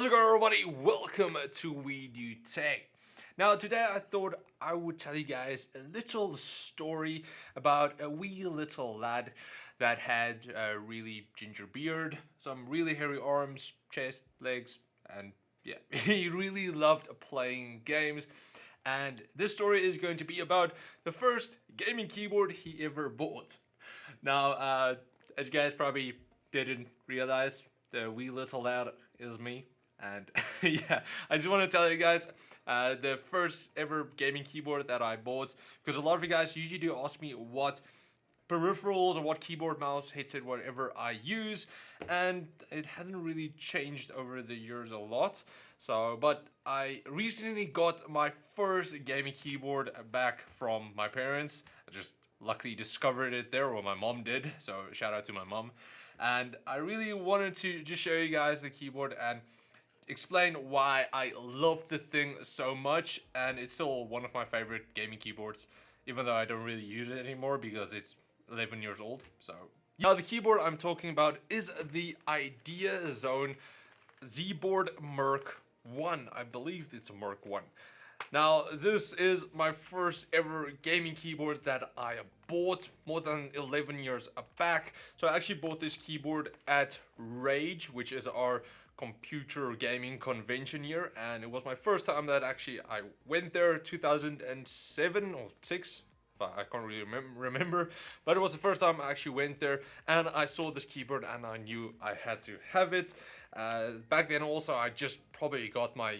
How's it going, everybody? Welcome to We Do Tech. Now, today I thought I would tell you guys a little story about a wee little lad that had a really ginger beard, some really hairy arms, chest, legs, and yeah, he really loved playing games. And this story is going to be about the first gaming keyboard he ever bought. Now, as you guys probably didn't realize, the wee little lad is me. And yeah, I just want to tell you guys the first ever gaming keyboard that I bought, because a lot of you guys usually do ask me what peripherals or what keyboard, mouse, headset, whatever I use, and it hasn't really changed over the years a lot. So, but I recently got my first gaming keyboard back from my parents. I just luckily discovered it there, or my mom did, so shout out to my mom. And I really wanted to just show you guys the keyboard and explain why I love the thing so much, and it's still one of my favorite gaming keyboards, even though I don't really use it anymore because it's 11 years old. So yeah, the keyboard I'm talking about is the Idea Zone Z-Board Merc 1. I believe it's a Merc 1. Now, this is my first ever gaming keyboard that I bought more than 11 years back. So I actually bought this keyboard at Rage, which is our computer gaming convention here, and it was my first time that actually I went there, 2007 or 6. I can't really remember, but it was the first time I actually went there, and I saw this keyboard and I knew I had to have it. Back then also I just probably got my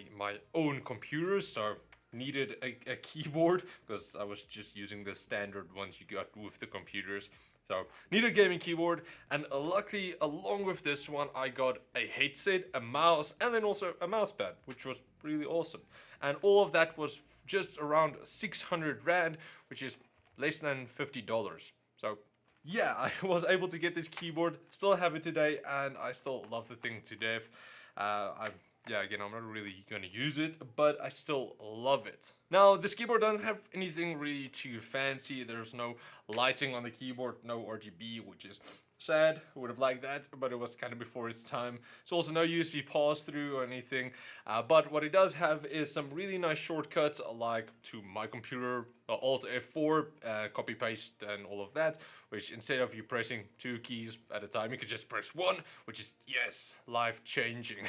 own computer, so needed a keyboard because I was just using the standard ones you got with the computers. So, needed a gaming keyboard, and luckily, along with this one, I got a headset, a mouse, and then also a mouse pad, which was really awesome. And all of that was just around 600 Rand, which is less than $50. So, yeah, I was able to get this keyboard, still have it today, and I still love the thing to death. Again, I'm not really going to use it, but I still love it. Now, this keyboard doesn't have anything really too fancy. There's no lighting on the keyboard, no RGB, which is sad. I would have liked that, but it was kind of before its time. There's also no USB pass-through or anything. But what it does have is some really nice shortcuts, like to my computer, Alt F4, copy-paste, and all of that, which instead of you pressing 2 keys at a time, you could just press 1, which is, yes, life-changing.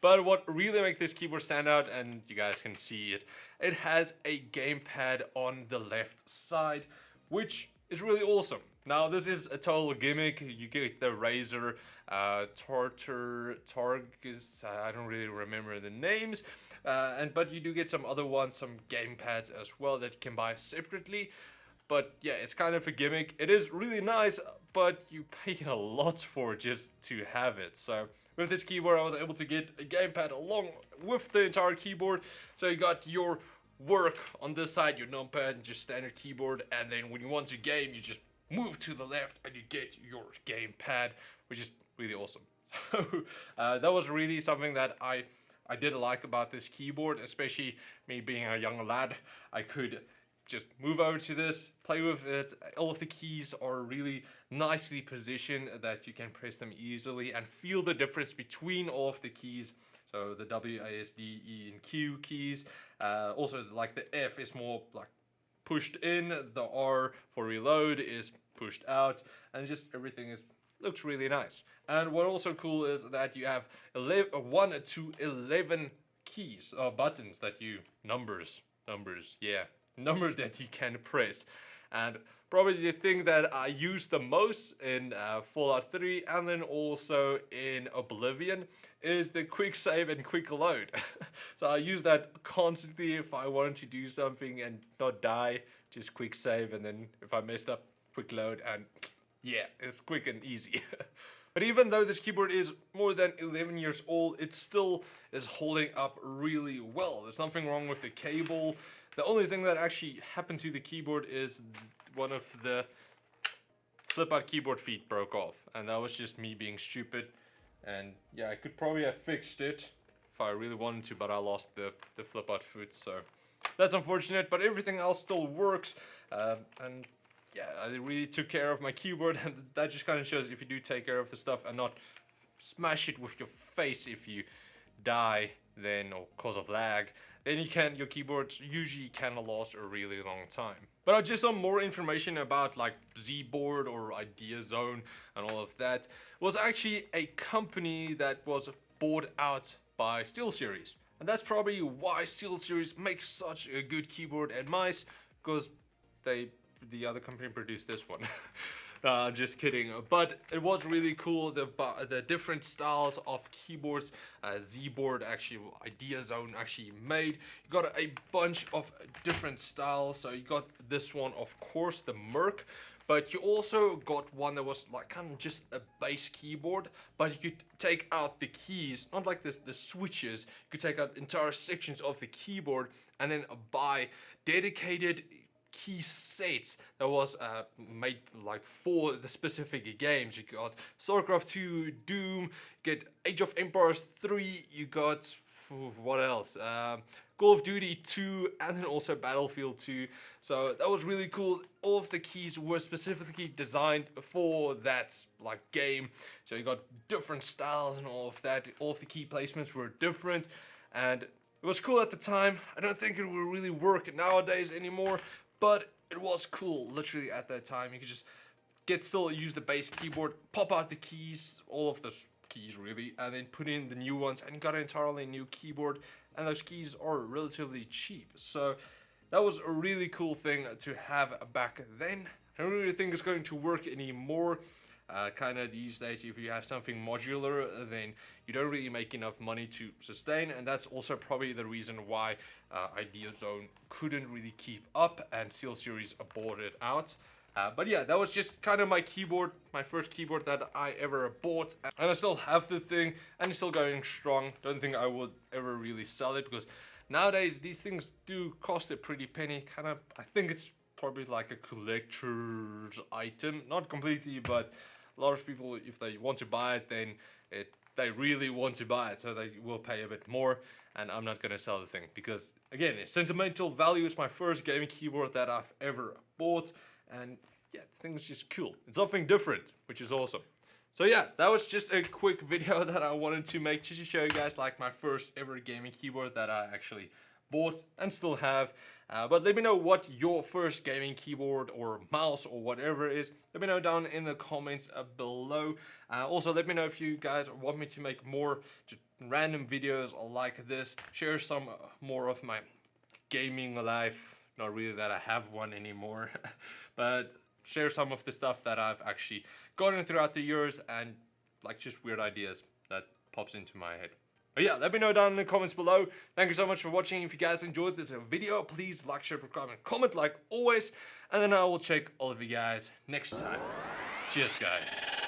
But what really makes this keyboard stand out, and you guys can see it, it has a gamepad on the left side, which is really awesome. Now, this is a total gimmick. You get the Razer, Targus, I don't really remember the names, but you do get some other ones, some gamepads as well that you can buy separately. But yeah, it's kind of a gimmick. It is really nice, but you pay a lot for just to have it. So with this keyboard, I was able to get a gamepad along with the entire keyboard. So you got your work on this side, your numpad, just standard keyboard, and then when you want to game, you just move to the left and you get your gamepad, which is really awesome. So that was really something that I did like about this keyboard, especially me being a young lad. I could just move over to this, play with it. All of the keys are really nicely positioned that you can press them easily and feel the difference between all of the keys. So the W, A, S, D, E, and Q keys. Also, like the F is more like pushed in, the R for reload is pushed out, and just everything looks really nice. And what also cool is that you have 1 to 11 keys, buttons that you, numbers that you can press. And probably the thing that I use the most in Fallout 3 and then also in Oblivion is the quick save and quick load. So I use that constantly if I wanted to do something and not die, just quick save, and then if I messed up, quick load, and yeah, it's quick and easy. But even though this keyboard is more than 11 years old, it still is holding up really well. There's nothing wrong with the cable. The only thing that actually happened to the keyboard is one of the flip-out keyboard feet broke off, and that was just me being stupid. And yeah, I could probably have fixed it if I really wanted to, but I lost the flip-out foot, so that's unfortunate. But everything else still works, and yeah, I really took care of my keyboard, and that just kind of shows if you do take care of the stuff and not smash it with your face if you die then, or cause of lag, then your keyboards usually can last a really long time. But just some more information about like Z-Board or Idea Zone and all of that was actually a company that was bought out by SteelSeries. And that's probably why SteelSeries makes such a good keyboard and mice, because the other company produced this one. Just kidding. But it was really cool, the different styles of keyboards Z-Board actually, Idea Zone actually made. You got a bunch of different styles. So you got this one, of course, the Merc. But you also got one that was like kind of just a base keyboard, but you could take out the keys, not like this, the switches. You could take out entire sections of the keyboard and then buy dedicated key sets that was made like for the specific games. You got StarCraft 2, Doom, you get Age of Empires 3, you got what else? Call of Duty 2, and then also Battlefield 2. So that was really cool. All of the keys were specifically designed for that like game. So you got different styles and all of that. All of the key placements were different, and it was cool at the time. I don't think it will really work nowadays anymore, but it was cool literally at that time. You could just still use the base keyboard, pop out the keys, all of the keys really, and then put in the new ones, and you got an entirely new keyboard. And those keys are relatively cheap, so that was a really cool thing to have back then. I don't really think it's going to work anymore. Kind of these days, if you have something modular, then you don't really make enough money to sustain, and that's also probably the reason why Idea Zone couldn't really keep up and SteelSeries bought it out. But yeah, that was just kind of my keyboard, my first keyboard that I ever bought, and I still have the thing, and it's still going strong. Don't think I would ever really sell it, because nowadays these things do cost a pretty penny. I think it's probably like a collector's item, not completely, but a lot of people, if they want to buy it, then they really want to buy it, so they will pay a bit more. And I'm not gonna sell the thing, because again, sentimental value. Is my first gaming keyboard that I've ever bought. And yeah, the thing is just cool. It's something different, which is awesome. So yeah, that was just a quick video that I wanted to make just to show you guys like my first ever gaming keyboard that I actually bought and still have. But let me know what your first gaming keyboard or mouse or whatever is. Let me know down in the comments below. Also, let me know if you guys want me to make more just random videos like this. Share some more of my gaming life. Not really that I have one anymore, but share some of the stuff that I've actually gotten throughout the years, and like just weird ideas that pops into my head. But yeah, let me know down in the comments below. Thank you so much for watching. If you guys enjoyed this video, please like, share, subscribe, and comment like always. And then I will check all of you guys next time. Cheers, guys.